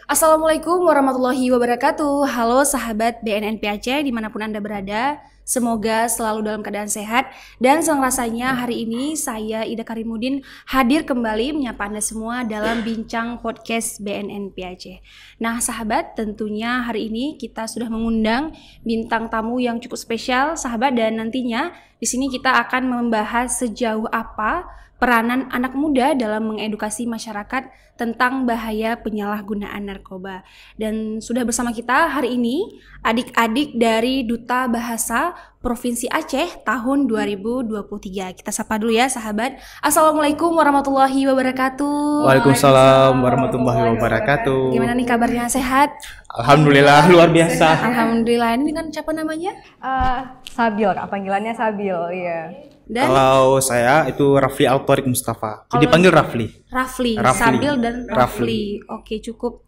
Assalamualaikum warahmatullahi wabarakatuh. Halo sahabat BNN PAC dimanapun Anda berada. Semoga selalu dalam keadaan sehat. Dan senang rasanya hari ini saya Ida Karimudin hadir kembali menyapa Anda semua dalam bincang podcast BNN PAC. Nah sahabat, tentunya hari ini kita sudah mengundang bintang tamu yang cukup spesial sahabat. Dan nantinya di sini kita akan membahas sejauh apa peranan anak muda dalam mengedukasi masyarakat tentang bahaya penyalahgunaan narkoba. Dan sudah bersama kita hari ini adik-adik dari Duta Bahasa Provinsi Aceh tahun 2023. Kita sapa dulu ya sahabat. Assalamualaikum warahmatullahi wabarakatuh. Waalaikumsalam warahmatullahi wabarakatuh. Gimana nih kabarnya, sehat? Alhamdulillah luar biasa. Alhamdulillah. Ini dengan siapa namanya? Sabil, Kak. Panggilannya Sabil, iya. Dan kalau saya itu Rafli Al-Thoriq Mustafa. Jadi panggil Rafli. Rafli, Sabil dan Rafli. Oke, cukup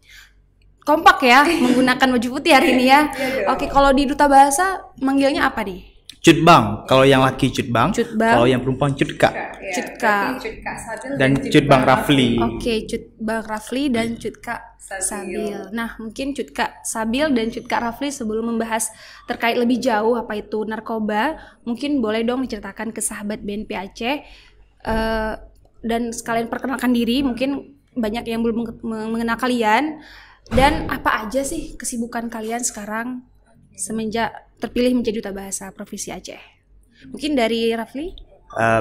kompak ya menggunakan baju putih hari ini ya. Oke, kalau di Duta Bahasa manggilnya apa nih? Cutbang. Kalau yang laki Cutbang. Cutbang. Kalau yang perempuan Cutka. Cutka. Dan Cutbang Rafli. Oke, Cutbang Rafli dan Cutka Sabil. Nah, mungkin Cutka Sabil dan Cutka Rafli sebelum membahas terkait lebih jauh apa itu narkoba, mungkin boleh dong diceritakan ke sahabat BNP Aceh dan sekalian perkenalkan diri. Mungkin banyak yang belum mengenal kalian. Dan apa aja sih kesibukan kalian sekarang semenjak terpilih menjadi Duta Bahasa Provinsi Aceh? Mungkin dari Rafli?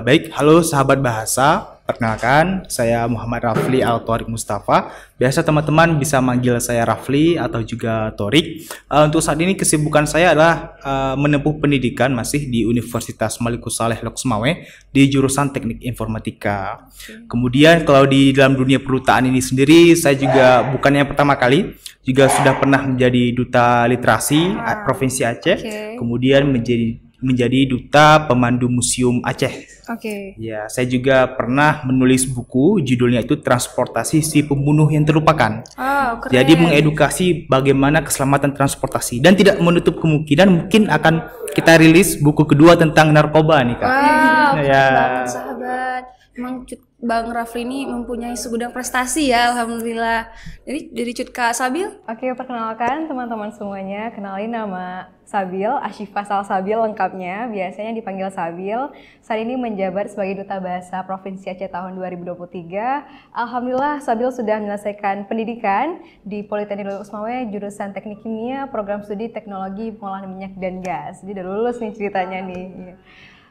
Baik, halo sahabat bahasa. Perkenalkan, saya Muhammad Rafli Al-Thoriq Mustafa. Biasa teman-teman bisa manggil saya Rafli atau juga Thoriq. Untuk saat ini kesibukan saya adalah menempuh pendidikan masih di Universitas Malikus Saleh Loksmawe di jurusan Teknik Informatika. Kemudian kalau di dalam dunia perdutaan ini sendiri, saya juga bukan yang pertama kali, juga sudah pernah menjadi Duta Literasi Provinsi Aceh. Kemudian menjadi Duta Pemandu Museum Aceh. Ya, saya juga pernah menulis buku, judulnya itu Transportasi Si Pembunuh Yang Terlupakan. Jadi mengedukasi bagaimana keselamatan transportasi dan tidak menutup kemungkinan mungkin akan kita rilis buku kedua tentang narkoba nih Kak. Ya, sahabat. Emang Bang Rafli ini mempunyai segudang prestasi ya, alhamdulillah. Jadi dari Cutka Sabil? Oke, perkenalkan teman-teman semuanya. Kenalin nama Sabil, Ashifa Salsabil lengkapnya. Biasanya dipanggil Sabil. Saat ini menjabat sebagai Duta Bahasa Provinsi Aceh tahun 2023. Alhamdulillah Sabil sudah menyelesaikan pendidikan di Politeknik Loksmawe jurusan Teknik Kimia, program studi Teknologi Pengolahan Minyak dan Gas. Jadi udah lulus nih ceritanya nih.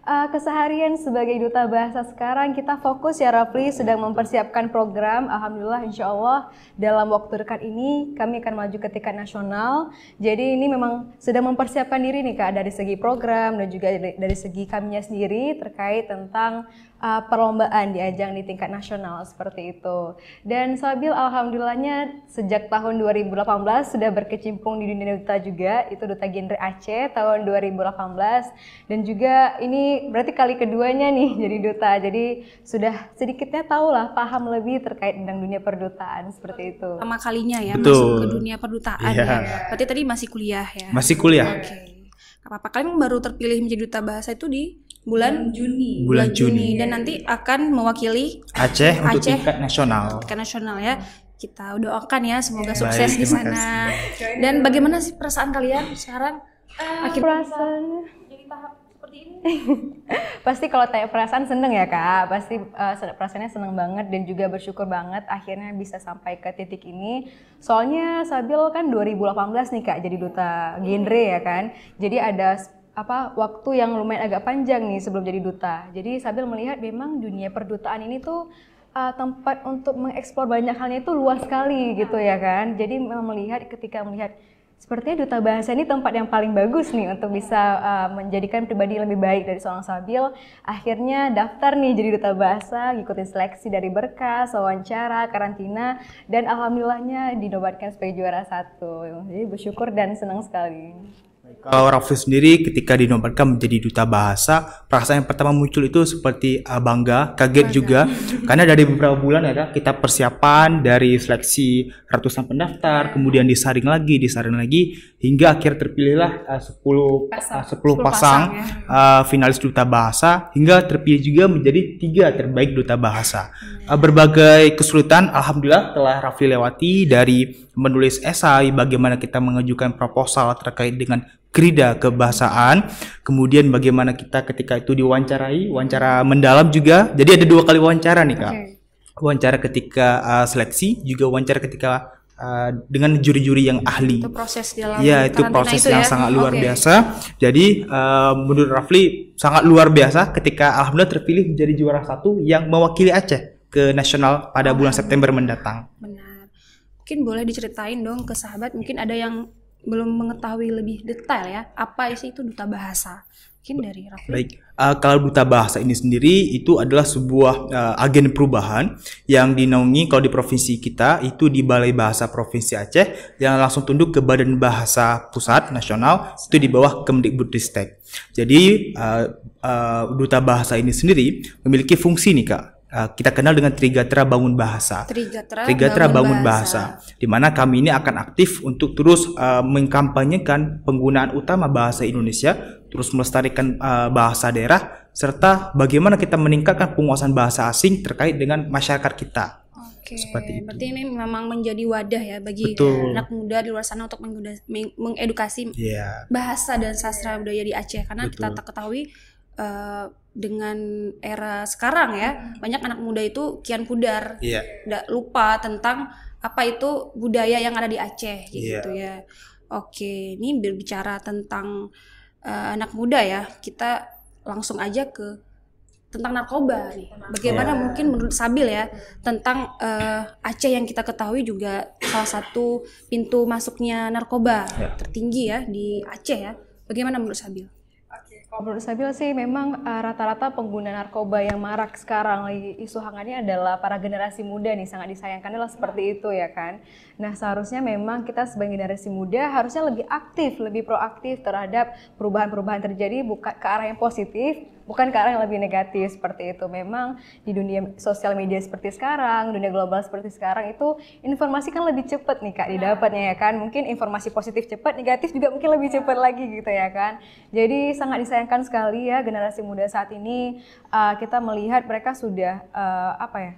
Keseharian sebagai Duta Bahasa sekarang kita fokus ya Rafli sedang mempersiapkan program. Alhamdulillah insya Allah dalam waktu dekat ini kami akan maju ke tingkat nasional. Jadi ini memang sedang mempersiapkan diri nih Kak dari segi program dan juga dari segi kaminya sendiri terkait tentang perlombaan di ajang di tingkat nasional seperti itu. Dan Sabil alhamdulillahnya sejak tahun 2018 sudah berkecimpung di dunia duta juga, itu Duta Genre Aceh tahun 2018 dan juga ini berarti kali keduanya nih jadi duta. Jadi sudah sedikitnya tahulah paham lebih terkait tentang dunia perdutaan seperti itu. Pertama kalinya ya. Betul. Masuk ke dunia perdutaan ya. Berarti tadi masih kuliah ya. Masih kuliah. Oke. Apa kalian baru terpilih menjadi Duta Bahasa itu di bulan Juni. Bulan Juni. Dan nanti akan mewakili Aceh untuk tingkat nasional. Tingkat nasional ya. Kita doakan ya semoga sukses di sana. Dan bagaimana sih perasaan kalian sekarang? Perasaan Jadi tahap seperti ini. Pasti kalau tanya perasaan seneng ya Kak, pasti perasaannya seneng banget dan juga bersyukur banget akhirnya bisa sampai ke titik ini. Soalnya Sabil kan 2018 nih Kak jadi Duta Genre ya kan. Jadi ada waktu yang lumayan agak panjang nih sebelum jadi duta. Jadi Sabil melihat memang dunia perdutaan ini tuh tempat untuk mengeksplor banyak halnya itu luas sekali gitu ya kan. Jadi ketika melihat sepertinya Duta Bahasa ini tempat yang paling bagus nih untuk bisa menjadikan pribadi lebih baik dari seorang Sabil. Akhirnya daftar nih jadi Duta Bahasa, ngikutin seleksi dari berkas, wawancara, karantina, dan alhamdulillahnya dinobatkan sebagai juara 1. Jadi bersyukur dan senang sekali. Kalau Rafli sendiri ketika dinobatkan menjadi Duta Bahasa, perasaan yang pertama muncul itu seperti bangga, kaget juga. Karena dari beberapa bulan ya kita persiapan dari seleksi ratusan pendaftar, kemudian disaring lagi, hingga akhir terpilihlah 10 pasang finalis Duta Bahasa, hingga terpilih juga menjadi 3 terbaik Duta Bahasa. berbagai kesulitan, alhamdulillah telah Rafli lewati, dari menulis esai, bagaimana kita mengajukan proposal terkait dengan krida kebahasaan, kemudian bagaimana kita ketika itu diwawancarai, wawancara mendalam juga. Jadi ada 2 kali wawancara nih Kak. Wawancara ketika seleksi, juga wawancara ketika dengan juri-juri yang ahli. Itu proses dalam ya, itu proses yang sangat luar biasa. Jadi menurut Rafli sangat luar biasa ketika alhamdulillah terpilih menjadi juara 1 yang mewakili Aceh ke nasional pada bulan September mendatang. Benar. Mungkin boleh diceritain dong ke sahabat, mungkin ada yang belum mengetahui lebih detail ya, apa sih itu duta bahasa? Mungkin dari Rafli. Baik, kalau duta bahasa ini sendiri itu adalah sebuah agen perubahan yang dinaungi kalau di provinsi kita itu di Balai Bahasa Provinsi Aceh, yang langsung tunduk ke Badan Bahasa Pusat Nasional, itu di bawah Kemdikbudristek. Jadi duta bahasa ini sendiri memiliki fungsi nih Kak. Kita kenal dengan Trigatra Bangun Bahasa. Trigatra Bangun Bahasa, di mana kami ini akan aktif untuk terus mengkampanyekan penggunaan utama bahasa Indonesia, terus melestarikan bahasa daerah, serta bagaimana kita meningkatkan penguasaan bahasa asing terkait dengan masyarakat kita. Oke, berarti ini memang menjadi wadah ya bagi anak muda di luar sana untuk mengedukasi bahasa dan sastra budaya di Aceh, karena kita tak ketahui dengan era sekarang ya, banyak anak muda itu kian pudar, udah lupa tentang apa itu budaya yang ada di Aceh gitu ya. Oke, ini berbicara tentang anak muda ya, kita langsung aja ke tentang narkoba nih. Bagaimana mungkin menurut Sabil ya tentang Aceh yang kita ketahui juga salah satu pintu masuknya narkoba tertinggi ya di Aceh ya. Bagaimana menurut Sabil? Kalau menurut Sabil sih memang rata-rata pengguna narkoba yang marak sekarang lagi isu hangatnya adalah para generasi muda nih, sangat disayangkan adalah seperti itu ya kan. Nah seharusnya memang kita sebagai generasi muda harusnya lebih aktif, lebih proaktif terhadap perubahan-perubahan terjadi, bukan ke arah yang positif, bukan ke arah yang lebih negatif seperti itu. Memang di dunia sosial media seperti sekarang, dunia global seperti sekarang itu informasi kan lebih cepat nih Kak didapatnya ya kan. Mungkin informasi positif cepat, negatif juga mungkin lebih cepat lagi gitu ya kan. Jadi sangat disayangkan sekali ya generasi muda saat ini, kita melihat mereka sudah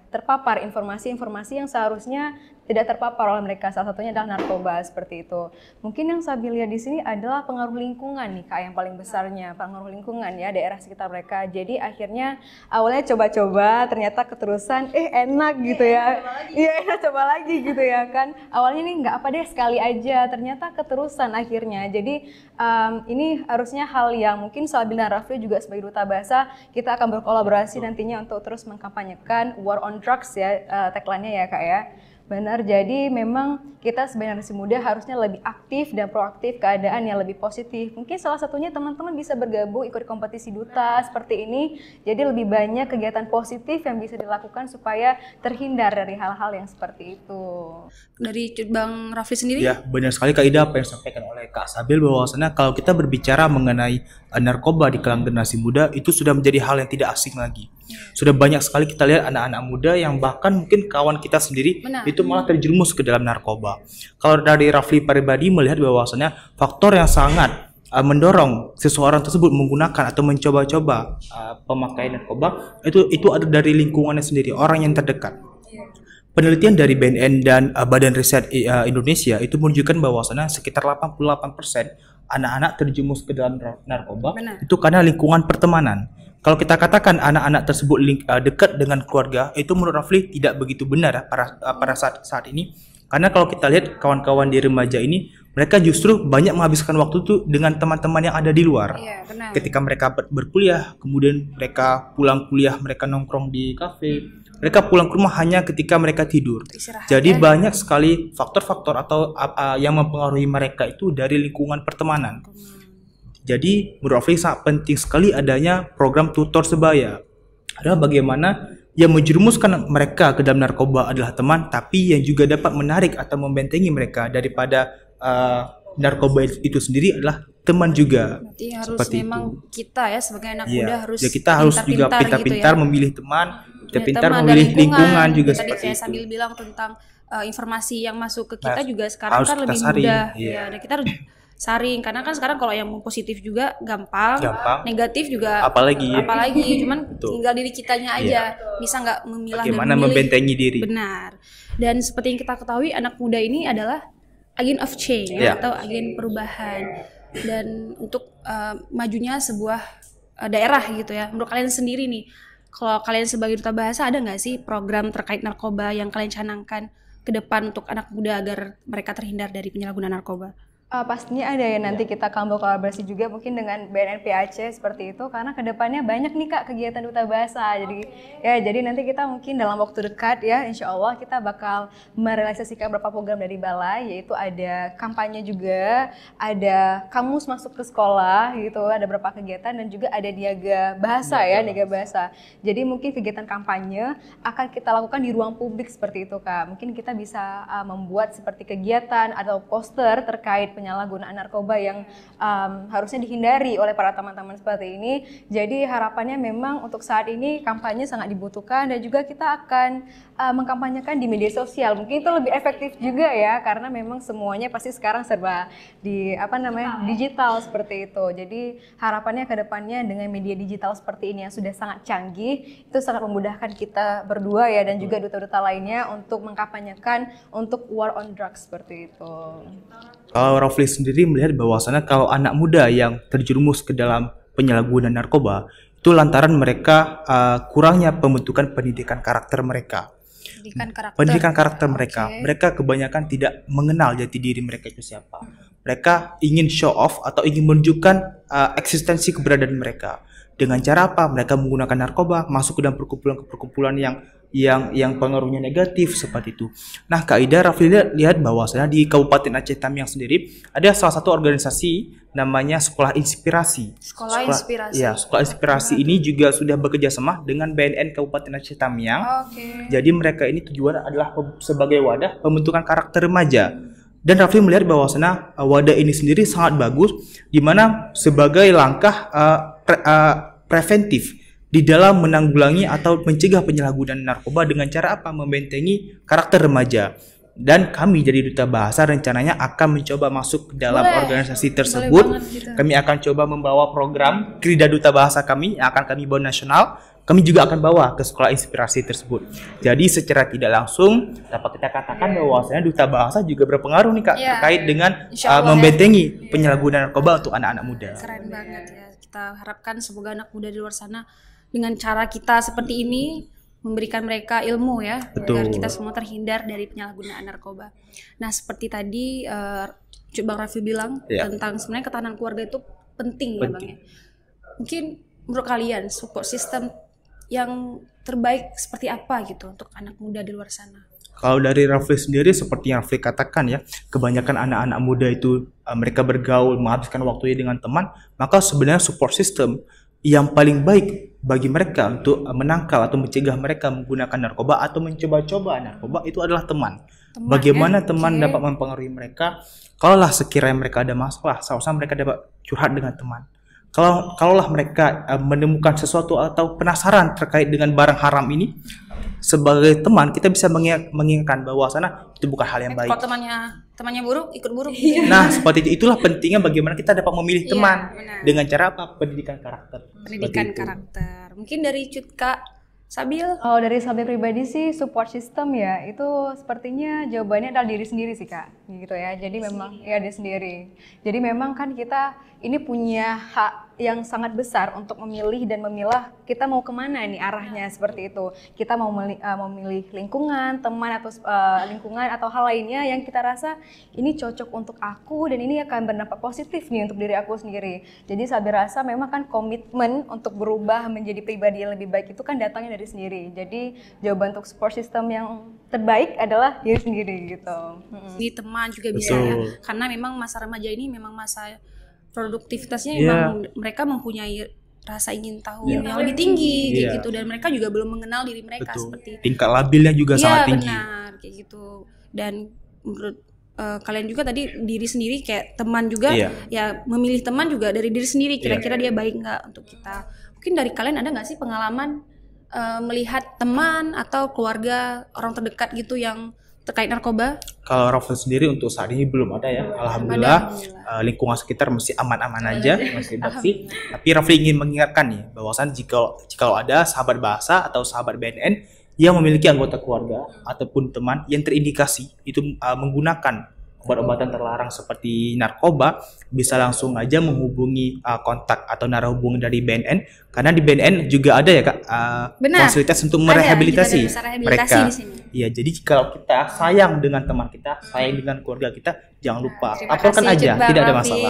terpapar informasi-informasi yang seharusnya tidak terpapar oleh mereka, salah satunya adalah narkoba seperti itu. Mungkin yang saya lihat di sini adalah pengaruh lingkungan nih Kak, yang paling besarnya pengaruh lingkungan ya, daerah sekitar mereka. Jadi akhirnya awalnya coba-coba, ternyata keterusan enak gitu ya. Iya enak coba lagi gitu ya kan. Awalnya nih nggak apa deh sekali aja, ternyata keterusan akhirnya. Jadi ini harusnya hal yang mungkin Sabil dan Rafli juga sebagai duta bahasa kita akan berkolaborasi nantinya untuk terus mengkampanyekan war on drugs ya, tagline-nya ya Kak ya. Benar, jadi memang kita sebagai generasi muda harusnya lebih aktif dan proaktif keadaan yang lebih positif. Mungkin salah satunya teman-teman bisa bergabung ikut kompetisi duta seperti ini. Jadi lebih banyak kegiatan positif yang bisa dilakukan supaya terhindar dari hal-hal yang seperti itu. Dari Bang Rafli sendiri? Ya, benar sekali Kak Ida apa yang disampaikan oleh Kak Sabil, bahwasanya kalau kita berbicara mengenai narkoba di kalangan generasi muda itu sudah menjadi hal yang tidak asing lagi. Sudah banyak sekali kita lihat anak-anak muda yang bahkan mungkin kawan kita sendiri itu malah terjerumus ke dalam narkoba. Kalau dari Rafli pribadi melihat bahwasanya faktor yang sangat mendorong seseorang tersebut menggunakan atau mencoba-coba pemakaian narkoba itu ada dari lingkungannya sendiri, orang yang terdekat. Penelitian dari BNN dan Badan Riset Indonesia itu menunjukkan bahwasanya sekitar 88% anak-anak terjerumus ke dalam narkoba itu karena lingkungan pertemanan. Kalau kita katakan anak-anak tersebut dekat dengan keluarga, itu menurut Rafli tidak begitu benar pada saat ini. Karena kalau kita lihat kawan-kawan di remaja ini, mereka justru banyak menghabiskan waktu itu dengan teman-teman yang ada di luar. Ketika mereka berkuliah, kemudian mereka pulang kuliah, mereka nongkrong di kafe, mereka pulang ke rumah hanya ketika mereka tidur. Jadi banyak sekali faktor-faktor atau yang mempengaruhi mereka itu dari lingkungan pertemanan. Jadi menurut Rafli sangat penting sekali adanya program tutor sebaya. Adalah bagaimana yang menjerumuskan mereka ke dalam narkoba adalah teman, tapi yang juga dapat menarik atau membentengi mereka daripada narkoba itu sendiri adalah teman juga. Berarti harus memang itu. Kita ya sebagai anak muda harus kita harus juga pintar-pintar memilih teman, pintar memilih lingkungan juga seperti itu. Tadi saya sambil bilang tentang informasi yang masuk ke kita juga sekarang kan lebih mudah ya, dan kita harus saring, karena kan sekarang kalau yang positif juga gampang, negatif juga apalagi cuman tinggal diri kitanya aja bisa nggak memilah bagaimana dan memilih. membentengi diri. Benar. Dan seperti yang kita ketahui, anak muda ini adalah agent of change atau agen perubahan, dan untuk majunya sebuah daerah gitu ya. Menurut kalian sendiri nih, kalau kalian sebagai duta bahasa, ada nggak sih program terkait narkoba yang kalian canangkan ke depan untuk anak muda agar mereka terhindar dari penyalahgunaan narkoba? Pastinya ada ya, nanti kita akan berkolaborasi juga mungkin dengan BNN PAC seperti itu, karena kedepannya banyak nih Kak kegiatan duta bahasa. Jadi nanti kita mungkin dalam waktu dekat ya, insya Allah kita bakal merealisasikan beberapa program dari Balai, yaitu ada kampanye juga, ada kamus masuk ke sekolah gitu, ada beberapa kegiatan, dan juga ada niaga bahasa niaga bahasa. Jadi mungkin kegiatan kampanye akan kita lakukan di ruang publik seperti itu Kak. Mungkin kita bisa membuat seperti kegiatan atau poster terkait penyalahgunaan narkoba yang harusnya dihindari oleh para teman-teman seperti ini. Jadi harapannya memang untuk saat ini kampanye sangat dibutuhkan, dan juga kita akan mengkampanyekan di media sosial. Mungkin itu lebih efektif juga ya, karena memang semuanya pasti sekarang serba di digital seperti itu. Jadi harapannya ke depannya dengan media digital seperti ini yang sudah sangat canggih, itu sangat memudahkan kita berdua ya, dan juga duta-duta lainnya untuk mengkampanyekan untuk war on drugs seperti itu. Kalau Rafli sendiri melihat bahwasannya kalau anak muda yang terjerumus ke dalam penyalahgunaan narkoba itu lantaran mereka kurangnya pembentukan pendidikan karakter mereka. Pendidikan karakter mereka. Mereka kebanyakan tidak mengenal jati diri mereka itu siapa. Mereka ingin show off atau ingin menunjukkan eksistensi keberadaan mereka. Dengan cara apa? Mereka menggunakan narkoba, masuk ke dalam perkumpulan yang pengaruhnya negatif seperti itu. Nah, Kak Ida, Rafli lihat bahwasanya di Kabupaten Aceh Tamiang sendiri ada salah satu organisasi namanya Sekolah Inspirasi. Sekolah Inspirasi. Ya, Sekolah Inspirasi ini juga sudah bekerja sama dengan BNN Kabupaten Aceh Tamiang. Jadi mereka ini tujuan adalah sebagai wadah pembentukan karakter remaja. Dan Rafli melihat bahwasanya wadah ini sendiri sangat bagus, di mana sebagai langkah preventif di dalam menanggulangi atau mencegah penyalahgunaan narkoba dengan cara apa? Membentengi karakter remaja. Dan kami jadi duta bahasa rencananya akan mencoba masuk ke dalam organisasi tersebut. Kami akan coba membawa program Krida Duta Bahasa kami yang akan kami bawa nasional. Kami juga akan bawa ke Sekolah Inspirasi tersebut. Jadi secara tidak langsung dapat kita katakan bahwasanya duta bahasa juga berpengaruh nih Kak terkait dengan membentengi penyalahgunaan narkoba untuk anak-anak muda. Keren banget ya. Kita harapkan semoga anak muda di luar sana dengan cara kita seperti ini memberikan mereka ilmu ya, agar kita semua terhindar dari penyalahgunaan narkoba. Nah, seperti tadi Bang Rafli bilang tentang sebenarnya ketahanan keluarga itu penting ya Bang ya. Mungkin menurut kalian support system yang terbaik seperti apa gitu untuk anak muda di luar sana? Kalau dari Rafli sendiri seperti yang Rafli katakan ya, kebanyakan anak-anak muda itu mereka bergaul, menghabiskan waktunya dengan teman, maka sebenarnya support system yang paling baik bagi mereka untuk menangkal atau mencegah mereka menggunakan narkoba atau mencoba-coba narkoba itu adalah teman. Bagaimana teman dapat mempengaruhi mereka? Kalaulah sekiranya mereka ada masalah, seharusnya mereka dapat curhat dengan teman. Kalaulah mereka menemukan sesuatu atau penasaran terkait dengan barang haram ini, sebagai teman kita bisa mengingatkan bahwa sana itu bukan hal yang baik. Kalau temannya buruk, ikut buruk. Nah, seperti itu, itulah pentingnya bagaimana kita dapat memilih teman dengan cara apa? Pendidikan karakter. Pendidikan karakter. Mungkin dari Kak Sabil? Oh, dari Sabil pribadi sih support system ya, itu sepertinya jawabannya adalah diri sendiri sih Kak, gitu ya. Jadi memang ya diri sendiri. Jadi memang kan kita ini punya hak yang sangat besar untuk memilih dan memilah kita mau kemana nih arahnya seperti itu. Kita mau memilih lingkungan, teman atau lingkungan atau hal lainnya yang kita rasa ini cocok untuk aku dan ini akan berdampak positif nih untuk diri aku sendiri. Jadi saya rasa memang kan komitmen untuk berubah menjadi pribadi yang lebih baik itu kan datangnya dari sendiri. Jadi jawaban untuk support system yang terbaik adalah diri sendiri gitu. Di teman juga bisa ya. Karena memang masa remaja ini memang masa produktivitasnya memang mereka mempunyai rasa ingin tahu yang lebih tinggi kayak gitu, dan mereka juga belum mengenal diri mereka seperti itu. Tingkat labilnya juga sangat tinggi. Iya benar kayak gitu. Dan menurut kalian juga tadi diri sendiri kayak teman juga ya, memilih teman juga dari diri sendiri, kira-kira dia baik nggak untuk kita. Mungkin dari kalian ada nggak sih pengalaman melihat teman atau keluarga orang terdekat gitu yang terkait narkoba? Kalau Rafli sendiri untuk saat ini belum ada ya. Alhamdulillah, lingkungan sekitar masih aman-aman aja, masih bersih. Tapi Rafli ingin mengingatkan nih bahwasan jika ada sahabat bahasa atau sahabat BNN yang memiliki anggota keluarga ataupun teman yang terindikasi itu menggunakan obat-obatan terlarang seperti narkoba, bisa langsung aja menghubungi kontak atau narahubung dari BNN, karena di BNN juga ada ya Kak fasilitas untuk merehabilitasi mereka. Iya, jadi kalau kita sayang dengan teman kita, sayang dengan keluarga kita, jangan lupa laporkan aja, tidak ada masalah.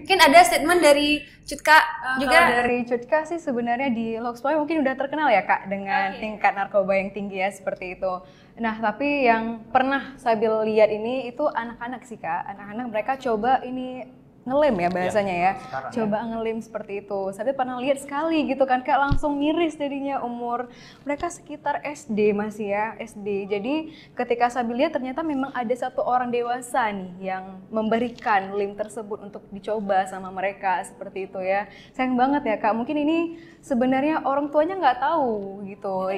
Mungkin ada statement dari Cutka juga. Dari Cutka sih sebenarnya di Loxpoint mungkin udah terkenal ya Kak dengan tingkat narkoba yang tinggi ya seperti itu. Nah, tapi yang pernah Sabil lihat ini itu anak-anak sih Kak. Anak-anak mereka coba ini ngelem ya bahasanya ya. Coba ngelem seperti itu. Sabil pernah lihat sekali gitu kan Kak, langsung miris jadinya. Umur mereka sekitar SD masih ya, SD. Jadi ketika Sabil lihat ternyata memang ada satu orang dewasa nih yang memberikan lem tersebut untuk dicoba sama mereka seperti itu ya. Sayang banget ya Kak, mungkin ini sebenarnya orang tuanya nggak tahu gitu.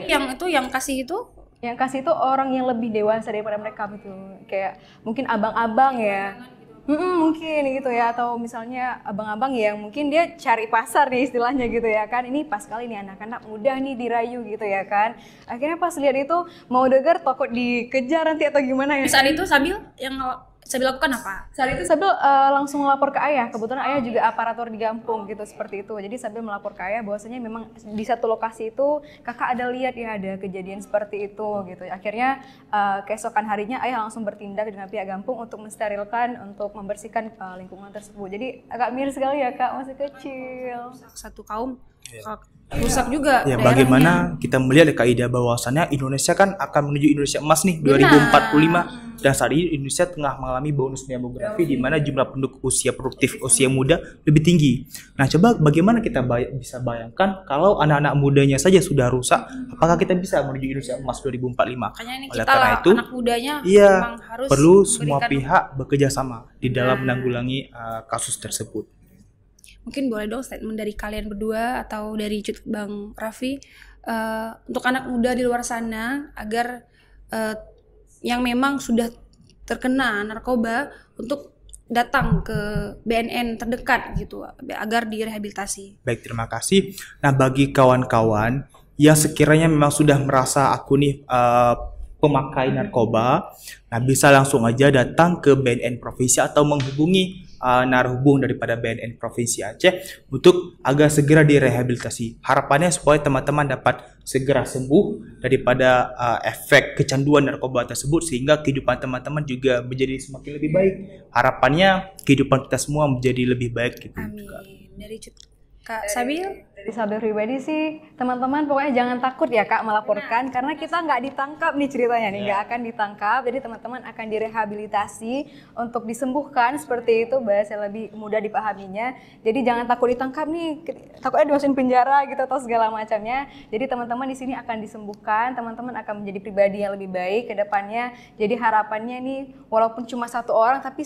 Yang kasih itu? Yang kasih itu orang yang lebih dewasa daripada mereka gitu, kayak mungkin abang-abang ya, mungkin gitu ya, atau misalnya abang-abang yang mungkin dia cari pasar nih istilahnya gitu ya kan, ini pas kali nih anak-anak muda nih dirayu gitu ya kan, akhirnya pas lihat itu mau denger takut dikejar nanti atau gimana ya. Saat itu Sabil lakukan apa? Saat itu Sabil langsung melapor ke ayah, kebetulan ayah juga aparatur di Gampung gitu seperti itu, jadi Sabil melapor ke ayah bahwasanya memang di satu lokasi itu kakak ada lihat ya ada kejadian seperti itu gitu. Akhirnya keesokan harinya ayah langsung bertindak dengan pihak Gampung untuk mensterilkan, untuk membersihkan lingkungan tersebut. Jadi agak miris sekali ya Kak, masih kecil. Satu kaum rusak juga. Ya, bagaimana kita melihat kaidah bahwasannya Indonesia kan akan menuju Indonesia emas nih 2045, dan saat ini Indonesia tengah mengalami bonus demografi di mana jumlah penduduk usia produktif, usia muda lebih tinggi. Nah, coba bagaimana kita bisa bayangkan kalau anak-anak mudanya saja sudah rusak, apakah kita bisa menuju Indonesia emas 2045? Makanya ini Oleh kita karena itu, anak mudanya memang harus perlu semua pihak bekerja sama di dalam menanggulangi kasus tersebut. Mungkin boleh dong statement dari kalian berdua atau dari Bang Raffi untuk anak muda di luar sana agar yang memang sudah terkena narkoba untuk datang ke BNN terdekat gitu agar direhabilitasi. Baik, terima kasih. Nah, bagi kawan-kawan yang sekiranya memang sudah merasa aku nih pemakai narkoba, nah bisa langsung aja datang ke BNN Provinsi atau menghubungi narhubung daripada BNN Provinsi Aceh untuk agar segera direhabilitasi. Harapannya supaya teman-teman dapat segera sembuh daripada efek kecanduan narkoba tersebut, sehingga kehidupan teman-teman juga menjadi semakin lebih baik. Harapannya kehidupan kita semua menjadi lebih baik gitu. Amin. Dari Kak Sabil? Dari Sabil pribadi sih, teman-teman pokoknya jangan takut ya Kak melaporkan, karena kita nggak ditangkap nih ceritanya nih, nggak akan ditangkap, jadi teman-teman akan direhabilitasi untuk disembuhkan seperti itu, bahasa lebih mudah dipahaminya. Jadi jangan takut ditangkap nih, takutnya dimasukin penjara gitu atau segala macamnya. Jadi teman-teman di sini akan disembuhkan, teman-teman akan menjadi pribadi yang lebih baik ke depannya. Jadi harapannya nih, walaupun cuma satu orang tapi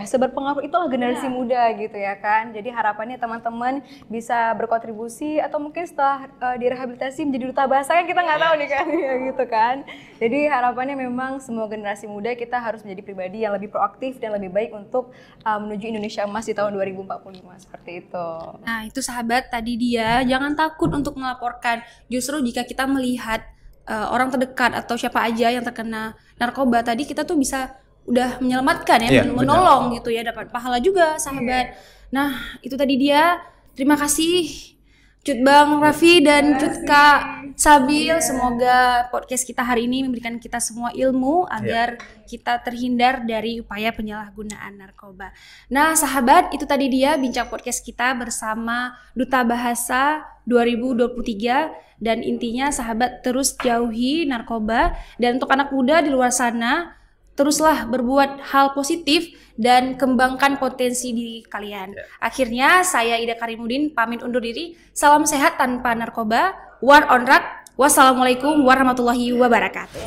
seberpengaruh itulah generasi muda gitu ya kan. Jadi harapannya teman-teman bisa berkontribusi atau mungkin setelah direhabilitasi menjadi duta bahasa, kan kita nggak tahu nih kan ya gitu kan. Jadi harapannya memang semua generasi muda kita harus menjadi pribadi yang lebih proaktif dan lebih baik untuk menuju Indonesia emas di tahun 2045 seperti itu. Nah, itu sahabat tadi dia, jangan takut untuk melaporkan. Justru jika kita melihat orang terdekat atau siapa aja yang terkena narkoba tadi, kita tuh bisa udah menyelamatkan ya, menolong gitu ya, dapat pahala juga sahabat. Nah, itu tadi dia. Terima kasih Cut Bang Raffi dan Cut Kak Sabil. Semoga podcast kita hari ini memberikan kita semua ilmu agar kita terhindar dari upaya penyalahgunaan narkoba. Nah, sahabat, itu tadi dia bincang podcast kita bersama Duta Bahasa 2023, dan intinya sahabat terus jauhi narkoba, dan untuk anak muda di luar sana teruslah berbuat hal positif dan kembangkan potensi diri kalian. Akhirnya saya Ida Karimudin pamit undur diri. Salam sehat tanpa narkoba. War on Drug. Wassalamualaikum warahmatullahi wabarakatuh.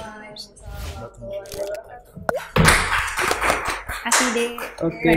Kasih deh. Oke.